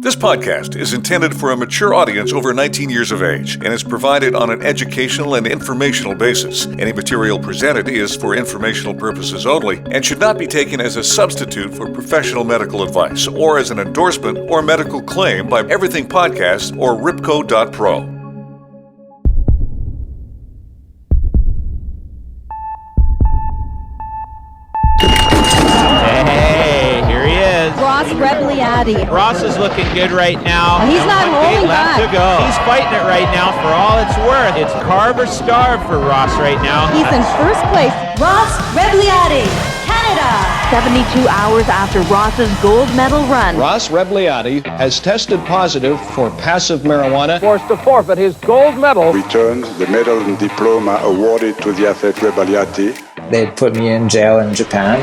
This podcast is intended for a mature audience over 19 years of age and is provided on an educational and informational basis. Any material presented is for informational purposes only and should not be taken as a substitute for professional medical advice or as an endorsement or medical claim by Everything Podcast or Ripco.pro. Rebagliati. Ross is looking good right now. He's not holding back. To go. He's fighting it right now for all it's worth. It's carve or starve for Ross right now. He's in first place. Ross Rebagliati, Canada. 72 hours after Ross's gold medal run. Ross Rebagliati has tested positive for passive marijuana. Forced to forfeit his gold medal. Returned the medal and diploma awarded to the athlete Rebagliati. They'd put me in jail in Japan.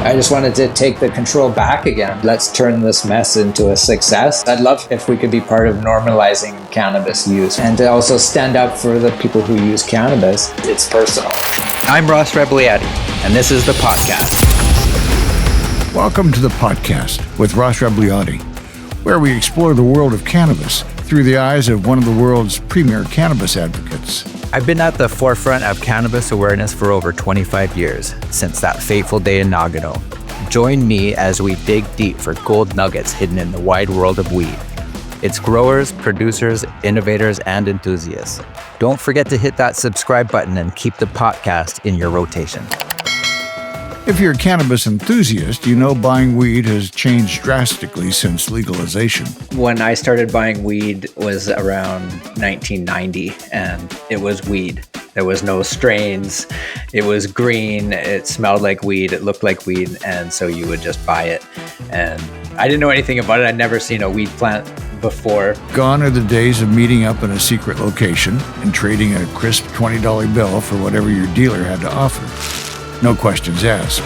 I just wanted to take the control back again. Let's turn this mess into a success. I'd love if we could be part of normalizing cannabis use and to also stand up for the people who use cannabis. It's personal. I'm Ross Rebagliati, and this is the podcast. Welcome to the podcast with Ross Rebagliati, where we explore the world of cannabis through the eyes of one of the world's premier cannabis advocates. I've been at the forefront of cannabis awareness for over 25 years, since that fateful day in Nagano. Join me as we dig deep for gold nuggets hidden in the wide world of weed. It's growers, producers, innovators, and enthusiasts. Don't forget to hit that subscribe button and keep the podcast in your rotation. If you're a cannabis enthusiast, you know buying weed has changed drastically since legalization. When I started buying weed was around 1990, and it was weed. There was no strains. It was green. It smelled like weed. It looked like weed. And so you would just buy it. And I didn't know anything about it. I'd never seen a weed plant before. Gone are the days of meeting up in a secret location and trading a crisp $20 bill for whatever your dealer had to offer. No questions asked.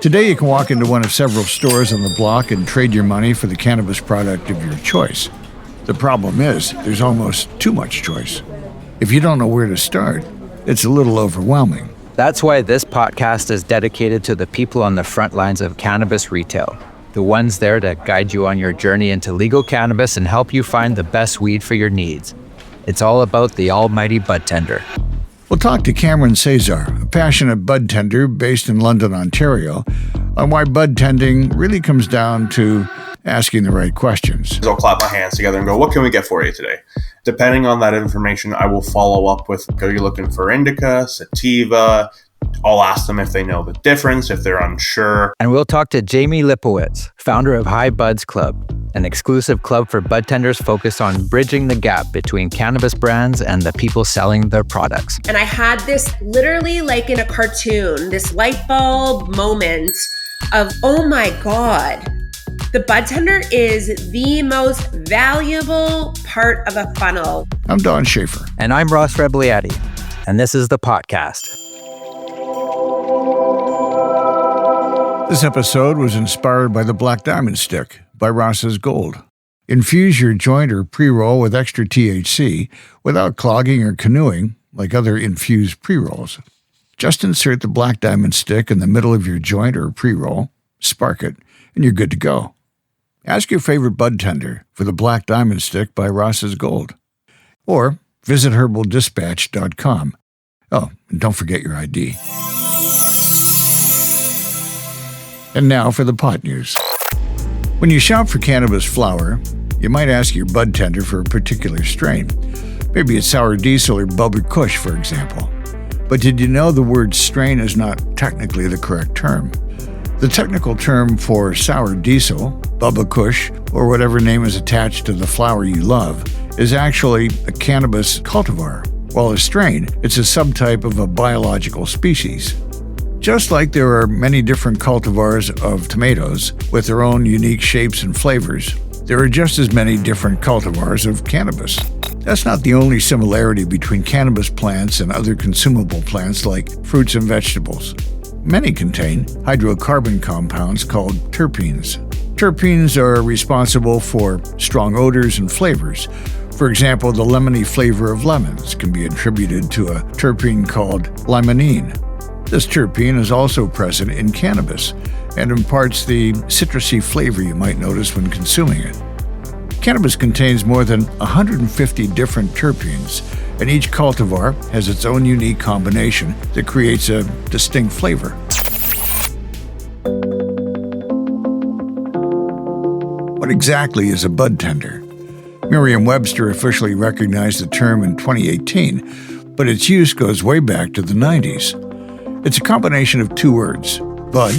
Today you can walk into one of several stores on the block and trade your money for the cannabis product of your choice. The problem is, there's almost too much choice. If you don't know where to start, it's a little overwhelming. That's why this podcast is dedicated to the people on the front lines of cannabis retail, the ones there to guide you on your journey into legal cannabis and help you find the best weed for your needs. It's all about the almighty budtender. We'll talk to Cameron Cesar, a passionate bud tender based in London, Ontario, on why bud tending really comes down to asking the right questions. I'll clap my hands together and go, what can we get for you today? Depending on that information, I will follow up with, are you looking for indica, sativa? I'll ask them if they know the difference, if they're unsure. And we'll talk to Jamie Lipowitz, founder of High Buds Club, an exclusive club for bud tenders focused on bridging the gap between cannabis brands and the people selling their products. And I had this literally like in a cartoon, this light bulb moment of, oh my God, the bud tender is the most valuable part of a funnel. I'm Don Schaefer. And I'm Ross Rebagliati. And this is the podcast. This episode was inspired by the Black Diamond Stick by Ross's Gold. Infuse your joint or pre-roll with extra THC without clogging or canoeing like other infused pre-rolls. Just insert the Black Diamond Stick in the middle of your joint or pre-roll, spark it, and you're good to go. Ask your favorite bud tender for the Black Diamond Stick by Ross's Gold. Or visit herbaldispatch.com. Oh, and don't forget your ID. And now for the pot news. When you shop for cannabis flower, you might ask your bud tender for a particular strain. Maybe it's Sour Diesel or Bubba Kush, for example. But did you know the word strain is not technically the correct term? The technical term for Sour Diesel, Bubba Kush, or whatever name is attached to the flower you love, is actually a cannabis cultivar, while a strain, it's a subtype of a biological species. Just like there are many different cultivars of tomatoes with their own unique shapes and flavors, there are just as many different cultivars of cannabis. That's not the only similarity between cannabis plants and other consumable plants like fruits and vegetables. Many contain hydrocarbon compounds called terpenes. Terpenes are responsible for strong odors and flavors. For example, the lemony flavor of lemons can be attributed to a terpene called limonene. This terpene is also present in cannabis, and imparts the citrusy flavor you might notice when consuming it. Cannabis contains more than 150 different terpenes, and each cultivar has its own unique combination that creates a distinct flavor. What exactly is a budtender? Merriam-Webster officially recognized the term in 2018, but its use goes way back to the 90s. It's a combination of two words, bud,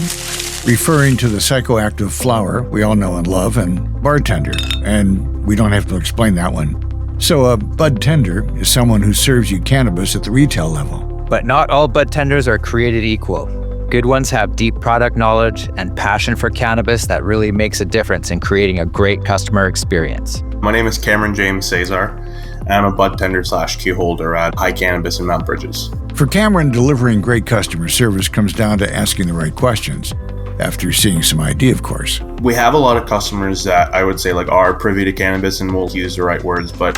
referring to the psychoactive flower we all know and love, and bartender, and we don't have to explain that one. So a budtender is someone who serves you cannabis at the retail level. But not all budtenders are created equal. Good ones have deep product knowledge and passion for cannabis that really makes a difference in creating a great customer experience. My name is Cameron James Cesar, and I'm a budtender / key holder at High Cannabis in Mount Bridges. For Cameron, delivering great customer service comes down to asking the right questions, after seeing some ID, of course. We have a lot of customers that I would say are privy to cannabis and will use the right words, but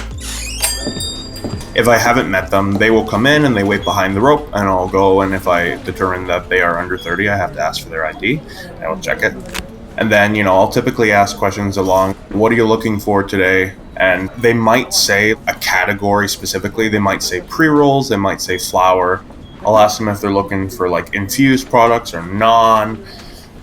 if I haven't met them, they will come in and they wait behind the rope, and I'll go, and if I determine that they are under 30, I have to ask for their ID, and I will check it. And then, I'll typically ask questions along, what are you looking for today? And they might say a category specifically. They might say pre-rolls, they might say flower. I'll ask them if they're looking for infused products or non.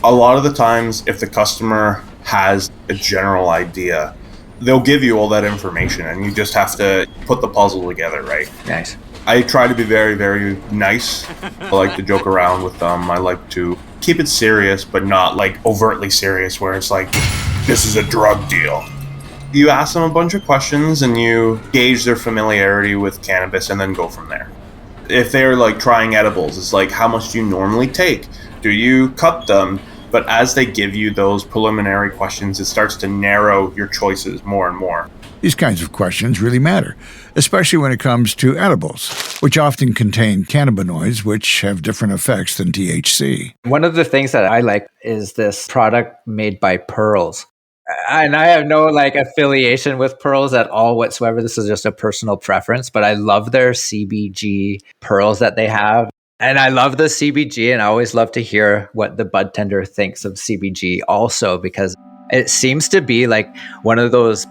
A lot of the times, if the customer has a general idea, they'll give you all that information, and you just have to put the puzzle together, right? Nice. I try to be very, very nice. I like to joke around with them. I like to keep it serious, but not overtly serious, where it's this is a drug deal. You ask them a bunch of questions, and you gauge their familiarity with cannabis, and then go from there. If they're trying edibles, it's how much do you normally take? Do you cut them? But as they give you those preliminary questions, it starts to narrow your choices more and more. These kinds of questions really matter, especially when it comes to edibles, which often contain cannabinoids which have different effects than THC. One of the things that I like is this product made by Pearls. And I have no affiliation with Pearls at all whatsoever. This is just a personal preference, but I love their CBG pearls that they have. And I love the CBG, and I always love to hear what the budtender thinks of CBG also, because it seems to be one of those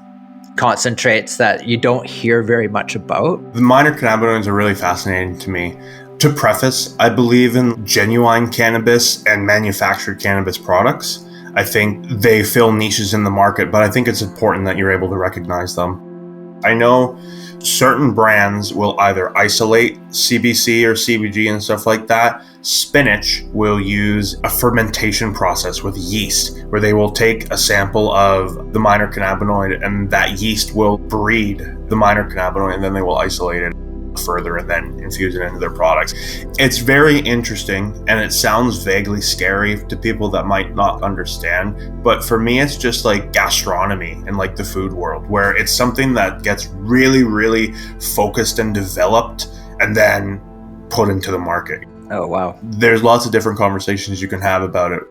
concentrates that you don't hear very much about. The minor cannabinoids are really fascinating to me. To preface, I believe in genuine cannabis and manufactured cannabis products. I think they fill niches in the market, but I think it's important that you're able to recognize them. I know certain brands will either isolate CBC or CBG and stuff like that. Spinach will use a fermentation process with yeast, where they will take a sample of the minor cannabinoid, and that yeast will breed the minor cannabinoid, and then they will isolate it further and then infuse it into their products. It's very interesting, and it sounds vaguely scary to people that might not understand, but for me it's just gastronomy and the food world, where it's something that gets really, really focused and developed and then put into the market. Oh, wow. There's lots of different conversations you can have about it.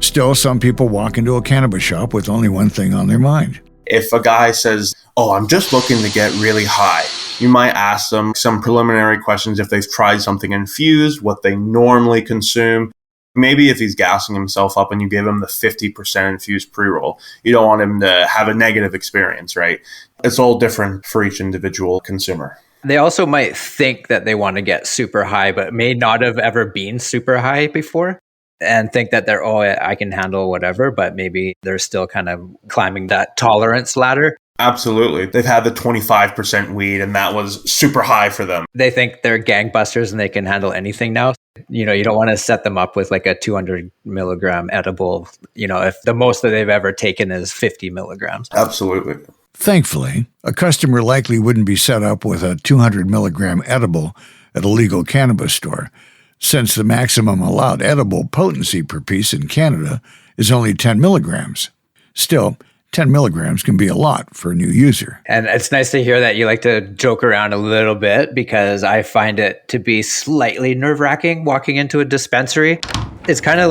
Still, some people walk into a cannabis shop with only one thing on their mind. If a guy says, oh, I'm just looking to get really high, you might ask them some preliminary questions if they've tried something infused, what they normally consume. Maybe if he's gassing himself up and you give him the 50% infused pre-roll, you don't want him to have a negative experience, right? It's all different for each individual consumer. They also might think that they want to get super high, but may not have ever been super high before, and think that I can handle whatever, but maybe they're still kind of climbing that tolerance ladder. Absolutely. They've had the 25% weed, and that was super high for them. They think they're gangbusters and they can handle anything now. You don't want to set them up with a 200 milligram edible, if the most that they've ever taken is 50 milligrams. Absolutely. Thankfully, a customer likely wouldn't be set up with a 200 milligram edible at a legal cannabis store, since the maximum allowed edible potency per piece in Canada is only 10 milligrams. Still, 10 milligrams can be a lot for a new user. And it's nice to hear that you like to joke around a little bit, because I find it to be slightly nerve-wracking walking into a dispensary. It's kind of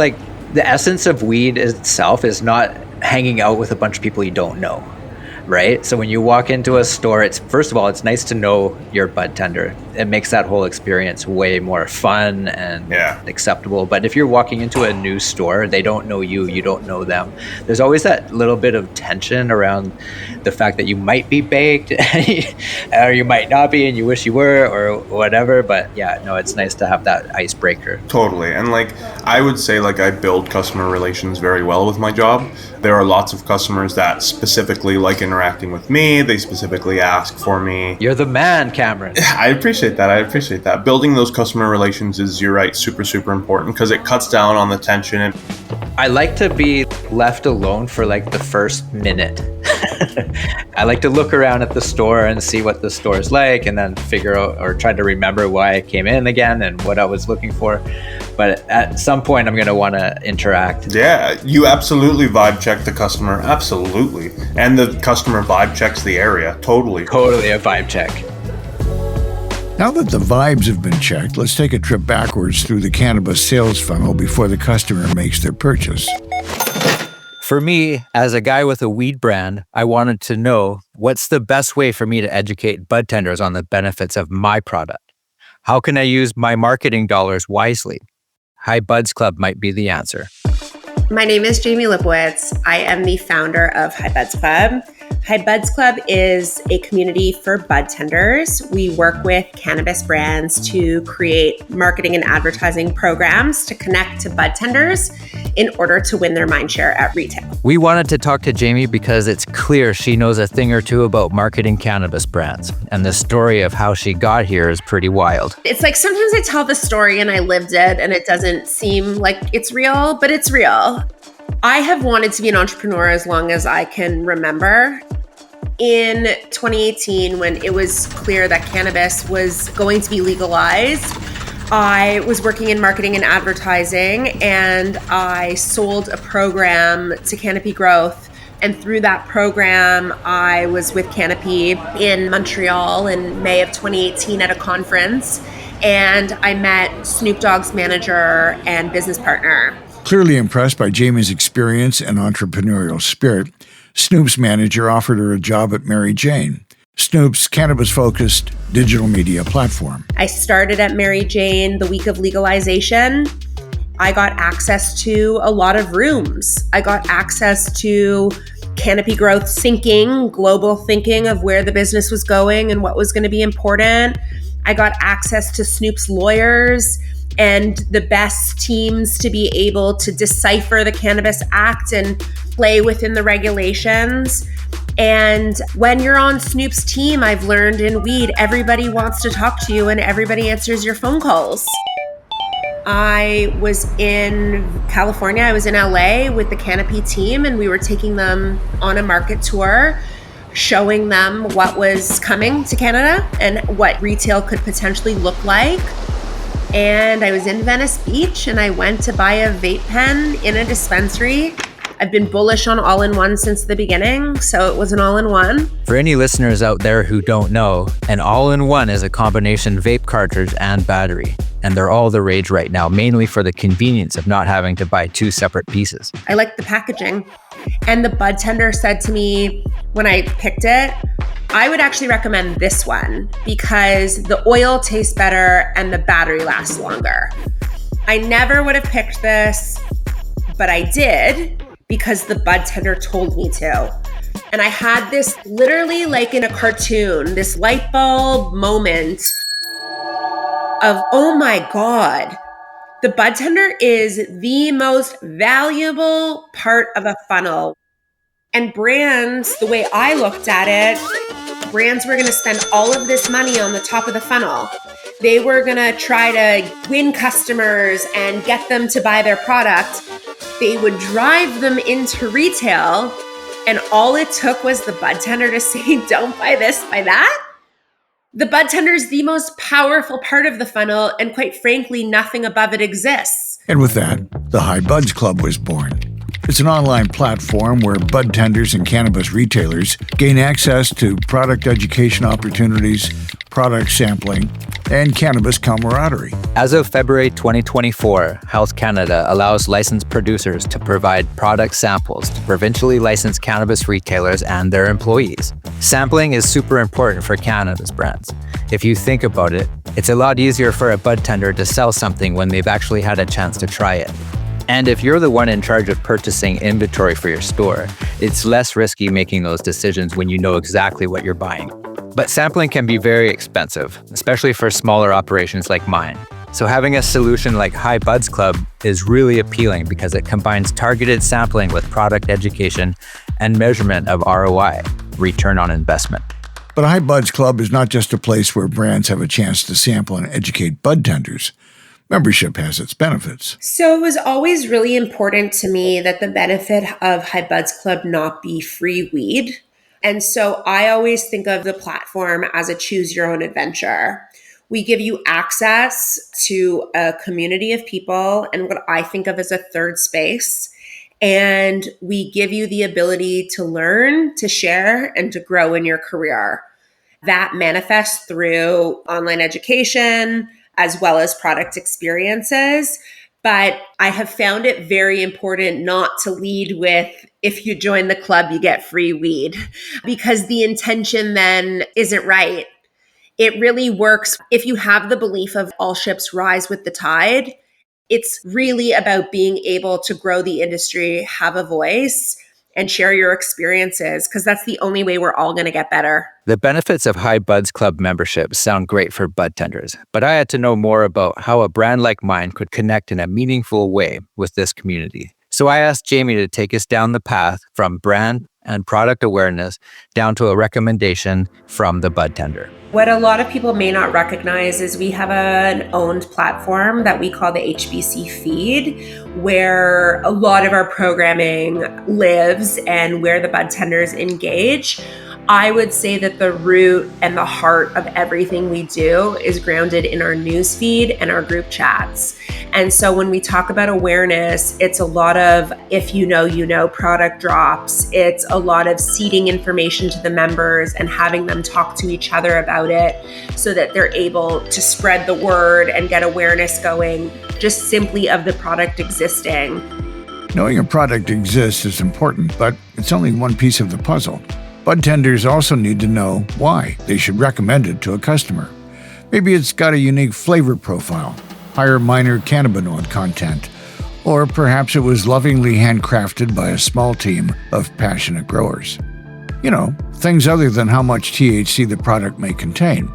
the essence of weed itself is not hanging out with a bunch of people you don't know. right? So when you walk into a store, it's first of all, it's nice to know your bud tender. It makes that whole experience way more fun and acceptable. But if you're walking into a new store, they don't know you, you don't know them. There's always that little bit of tension around the fact that you might be baked or you might not be and you wish you were or whatever. But yeah, no, it's nice to have that icebreaker. Totally. And like, I would say like I build customer relations very well with my job. There are lots of customers that specifically like interacting with me. They specifically ask for me. You're the man, Cameron. I appreciate that. Building those customer relations is, you're right, super, super important because it cuts down on the tension. I like to be left alone for like the first minute. I like to look around at the store and see what the store is like and then figure out or try to remember why I came in again and what I was looking for. But at some point, I'm going to want to interact. Yeah, you absolutely vibe check the customer. Absolutely. And the customer vibe checks the area. Totally. Totally a vibe check. Now that the vibes have been checked, let's take a trip backwards through the cannabis sales funnel before the customer makes their purchase. For me, as a guy with a weed brand, I wanted to know what's the best way for me to educate budtenders on the benefits of my product. How can I use my marketing dollars wisely? Hi Buds Club might be the answer. My name is Jamie Lipowitz. I am the founder of Hi Buds Club. Hi Buds Club is a community for budtenders. We work with cannabis brands to create marketing and advertising programs to connect to budtenders in order to win their mindshare at retail. We wanted to talk to Jamie because it's clear she knows a thing or two about marketing cannabis brands, and the story of how she got here is pretty wild. It's like sometimes I tell the story and I lived it and it doesn't seem like it's real, but it's real. I have wanted to be an entrepreneur as long as I can remember. In 2018, when it was clear that cannabis was going to be legalized, I was working in marketing and advertising, and I sold a program to Canopy Growth. And through that program, I was with Canopy in Montreal in May of 2018 at a conference, and I met Snoop Dogg's manager and business partner. Clearly impressed by Jamie's experience and entrepreneurial spirit, Snoop's manager offered her a job at Mary Jane, Snoop's cannabis-focused digital media platform. I started at Mary Jane the week of legalization. I got access to a lot of rooms. I got access to Canopy Growth thinking, global thinking of where the business was going and what was going to be important. I got access to Snoop's lawyers and the best teams to be able to decipher the Cannabis Act and play within the regulations. And when you're on Snoop's team, I've learned in weed, everybody wants to talk to you and everybody answers your phone calls. I was in California, I was in LA with the Canopy team, and we were taking them on a market tour, showing them what was coming to Canada and what retail could potentially look like. And I was in Venice Beach and I went to buy a vape pen in a dispensary. I've been bullish on all-in-one since the beginning, so it was an all-in-one. For any listeners out there who don't know, an all-in-one is a combination vape cartridge and battery. And they're all the rage right now, mainly for the convenience of not having to buy two separate pieces. I like the packaging. And the budtender said to me when I picked it, I would actually recommend this one because the oil tastes better and the battery lasts longer. I never would have picked this, but I did because the budtender told me to. And I had this literally like in a cartoon, this light bulb moment of, oh my God, the budtender is the most valuable part of a funnel. And brands, the way I looked at it, brands were going to spend all of this money on the top of the funnel. They were going to try to win customers and get them to buy their product. They would drive them into retail, and all it took was the budtender to say, don't buy this, buy that. The budtender is the most powerful part of the funnel, and quite frankly, nothing above it exists. And with that, the Hi Buds Club was born. It's an online platform where budtenders and cannabis retailers gain access to product education opportunities, product sampling, and cannabis camaraderie. As of February 2024, Health Canada allows licensed producers to provide product samples to provincially licensed cannabis retailers and their employees. Sampling is super important for cannabis brands. If you think about it, it's a lot easier for a budtender to sell something when they've actually had a chance to try it. And if you're the one in charge of purchasing inventory for your store, it's less risky making those decisions when you know exactly what you're buying. But sampling can be very expensive, especially for smaller operations like mine. So having a solution like High Buds Club is really appealing because it combines targeted sampling with product education and measurement of ROI, return on investment. But High Buds Club is not just a place where brands have a chance to sample and educate budtenders. Membership has its benefits. So it was always really important to me that the benefit of High Buds Club not be free weed. And so I always think of the platform as a choose your own adventure. We give you access to a community of people and what I think of as a third space. And we give you the ability to learn, to share, and to grow in your career. That manifests through online education, as well as product experiences. But I have found it very important not to lead with, if you join the club, you get free weed, because the intention then isn't right. It really works if you have the belief of all ships rise with the tide. It's really about being able to grow the industry, have a voice, and share your experiences, because that's the only way we're all going to get better. The benefits of High Buds Club membership sound great for budtenders, but I had to know more about how a brand like mine could connect in a meaningful way with this community. So I asked Jamie to take us down the path from brand and product awareness down to a recommendation from the budtender. What a lot of people may not recognize is we have an owned platform that we call the HBC feed, where a lot of our programming lives and where the budtenders engage. I would say that the root and the heart of everything we do is grounded in our news feed and our group chats. And so when we talk about awareness, it's a lot of if you know product drops. It's a lot of seeding information to the members and having them talk to each other about it so that they're able to spread the word and get awareness going just simply of the product existing. Knowing a product exists is important, but it's only one piece of the puzzle. Budtenders also need to know why they should recommend it to a customer. Maybe it's got a unique flavor profile, higher minor cannabinoid content, or perhaps it was lovingly handcrafted by a small team of passionate growers. You know, things other than how much THC the product may contain.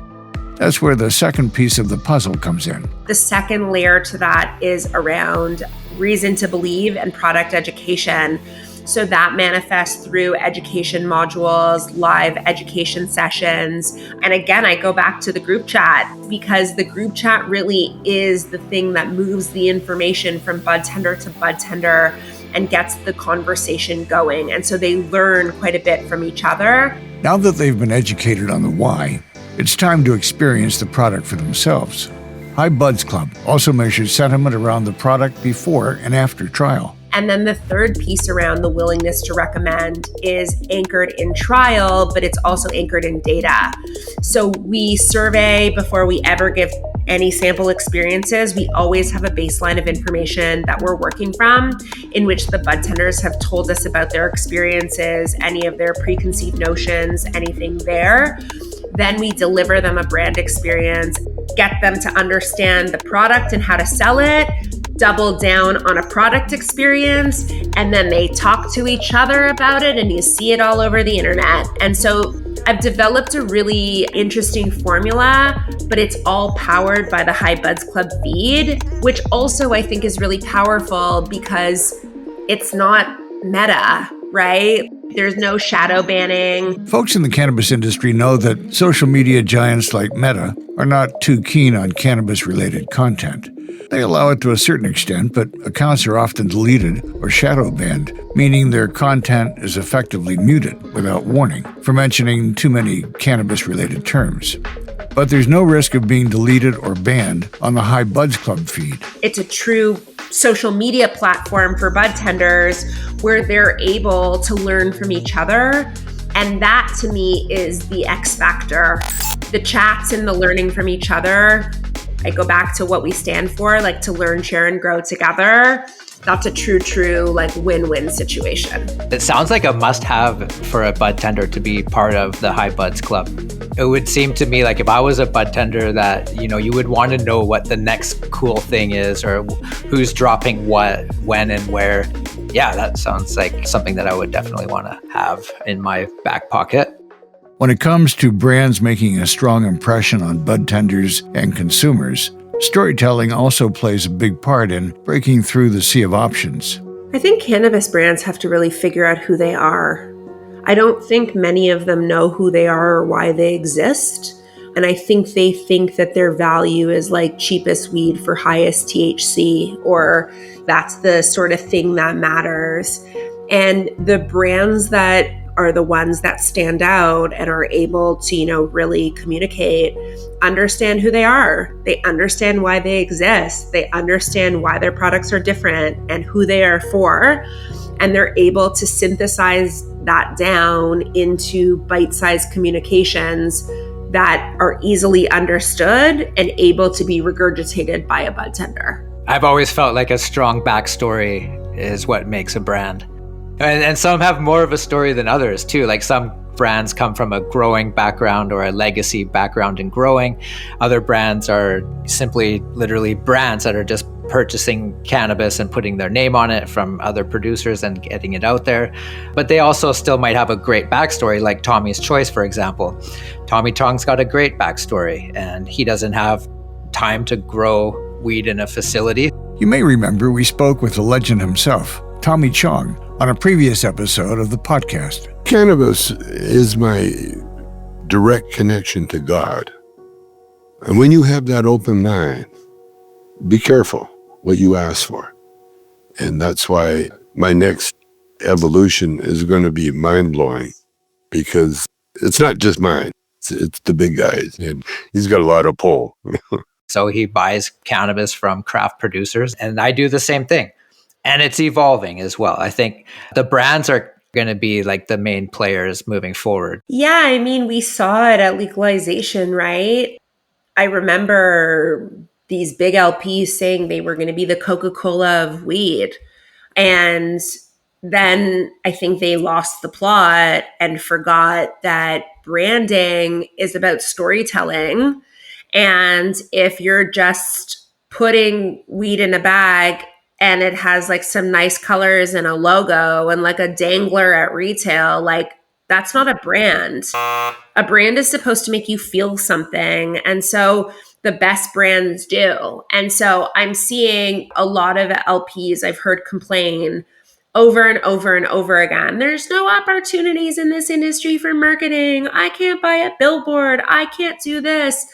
That's where the second piece of the puzzle comes in. The second layer to that is around reason to believe and product education. So that manifests through education modules, live education sessions. And again, I go back to the group chat because the group chat really is the thing that moves the information from budtender to budtender and gets the conversation going. And so they learn quite a bit from each other. Now that they've been educated on the why, it's time to experience the product for themselves. High Buds Club also measures sentiment around the product before and after trial. And then the third piece around the willingness to recommend is anchored in trial, but it's also anchored in data. So we survey before we ever give any sample experiences. We always have a baseline of information that we're working from, in which the budtenders have told us about their experiences, any of their preconceived notions, anything there. Then we deliver them a brand experience, get them to understand the product and how to sell it, double down on a product experience, and then they talk to each other about it and you see it all over the internet. And so I've developed a really interesting formula, but it's all powered by the High Buds Club feed, which also I think is really powerful because it's not meta, right? There's no shadow banning. Folks in the cannabis industry know that social media giants like Meta are not too keen on cannabis-related content. They allow it to a certain extent, but accounts are often deleted or shadow banned, meaning their content is effectively muted without warning for mentioning too many cannabis-related terms. But there's no risk of being deleted or banned on the High Buds Club feed. It's a true social media platform for budtenders where they're able to learn from each other. And that to me is the X factor. The chats and the learning from each other. I go back to what we stand for, like to learn, share, and grow together. That's a true, like win-win situation. It sounds like a must-have for a budtender to be part of the High Buds Club. It would seem to me like if I was a budtender that, you would want to know what the next cool thing is or who's dropping what, when, and where. Yeah, that sounds like something that I would definitely want to have in my back pocket. When it comes to brands making a strong impression on budtenders and consumers, storytelling also plays a big part in breaking through the sea of options. I think cannabis brands have to really figure out who they are. I don't think many of them know who they are or why they exist. And I think they think that their value is like cheapest weed for highest THC, or that's the sort of thing that matters. And the brands that are the ones that stand out and are able to, really communicate, understand who they are. They understand why they exist. They understand why their products are different and who they are for. And they're able to synthesize that down into bite-sized communications that are easily understood and able to be regurgitated by a budtender. I've always felt like a strong backstory is what makes a brand. And some have more of a story than others too. Like some brands come from a growing background or a legacy background in growing. Other brands are simply literally brands that are just purchasing cannabis and putting their name on it from other producers and getting it out there. But they also still might have a great backstory, like Tommy's Choice, for example. Tommy Chong's got a great backstory and he doesn't have time to grow weed in a facility. You may remember we spoke with the legend himself, Tommy Chong, on a previous episode of the podcast. Cannabis is my direct connection to God. And when you have that open mind, be careful what you ask for. And that's why my next evolution is going to be mind-blowing, because it's not just mine. It's the big guys, and he's got a lot of pull. So he buys cannabis from craft producers, and I do the same thing. And it's evolving as well. I think the brands are going to be like the main players moving forward. Yeah, I mean, we saw it at legalization, right? I remember these big LPs saying they were going to be the Coca-Cola of weed. And then I think they lost the plot and forgot that branding is about storytelling. And if you're just putting weed in a bag and it has like some nice colors and a logo and like a dangler at retail, like that's not a brand. A brand is supposed to make you feel something. And so the best brands do. And so I'm seeing a lot of LPs I've heard complain over and over and over again. There's no opportunities in this industry for marketing. I can't buy a billboard. I can't do this.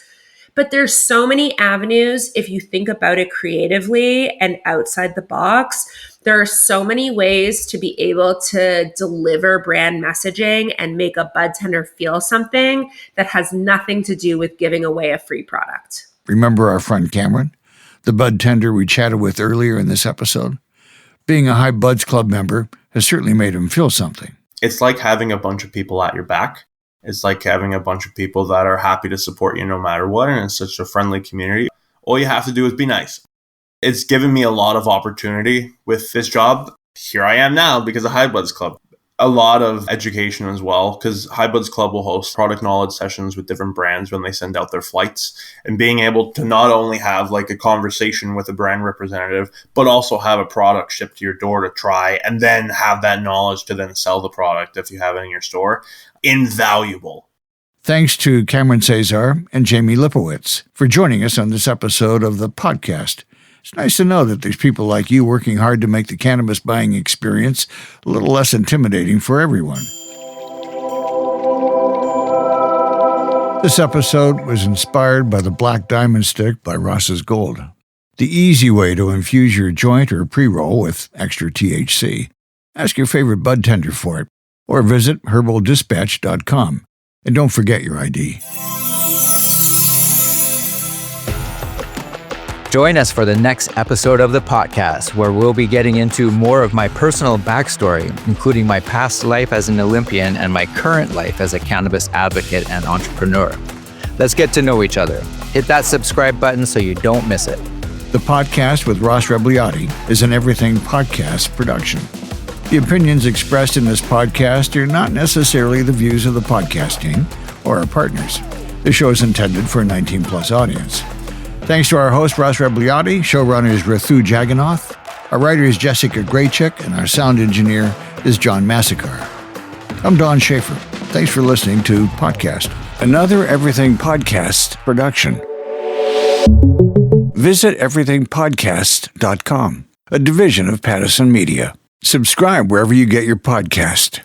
But there's so many avenues if you think about it creatively and outside the box. There are so many ways to be able to deliver brand messaging and make a budtender feel something that has nothing to do with giving away a free product. Remember our friend Cameron, the budtender we chatted with earlier in this episode? Being a High Buds Club member has certainly made him feel something. It's like having a bunch of people at your back. It's like having a bunch of people that are happy to support you no matter what, and it's such a friendly community. All you have to do is be nice. It's given me a lot of opportunity with this job. Here I am now because of High Buds Club. A lot of education as well, because High Buds Club will host product knowledge sessions with different brands when they send out their flights, and being able to not only have like a conversation with a brand representative, but also have a product shipped to your door to try, and then have that knowledge to then sell the product if you have it in your store. Invaluable. Thanks to Cameron Cesar and Jamie Lipowitz for joining us on this episode of the podcast. It's nice to know that there's people like you working hard to make the cannabis buying experience a little less intimidating for everyone. This episode was inspired by the Black Diamond Stick by Ross's Gold, the easy way to infuse your joint or pre-roll with extra THC. Ask your favorite budtender for it, or visit herbaldispatch.com. And don't forget your ID. Join us for the next episode of the podcast, where we'll be getting into more of my personal backstory, including my past life as an Olympian and my current life as a cannabis advocate and entrepreneur. Let's get to know each other. Hit that subscribe button so you don't miss it. The podcast with Ross Rebagliati is an Everything Podcast production. The opinions expressed in this podcast are not necessarily the views of the podcast team or our partners. The show is intended for a 19-plus audience. Thanks to our host, Ross Rebagliati, showrunner is Rathu Jagannath, our writer is Jessica Graychick, and our sound engineer is John Massacre. I'm Don Schaefer. Thanks for listening to Podcast, another Everything Podcast production. Visit everythingpodcast.com, a division of Pattison Media. Subscribe wherever you get your podcast.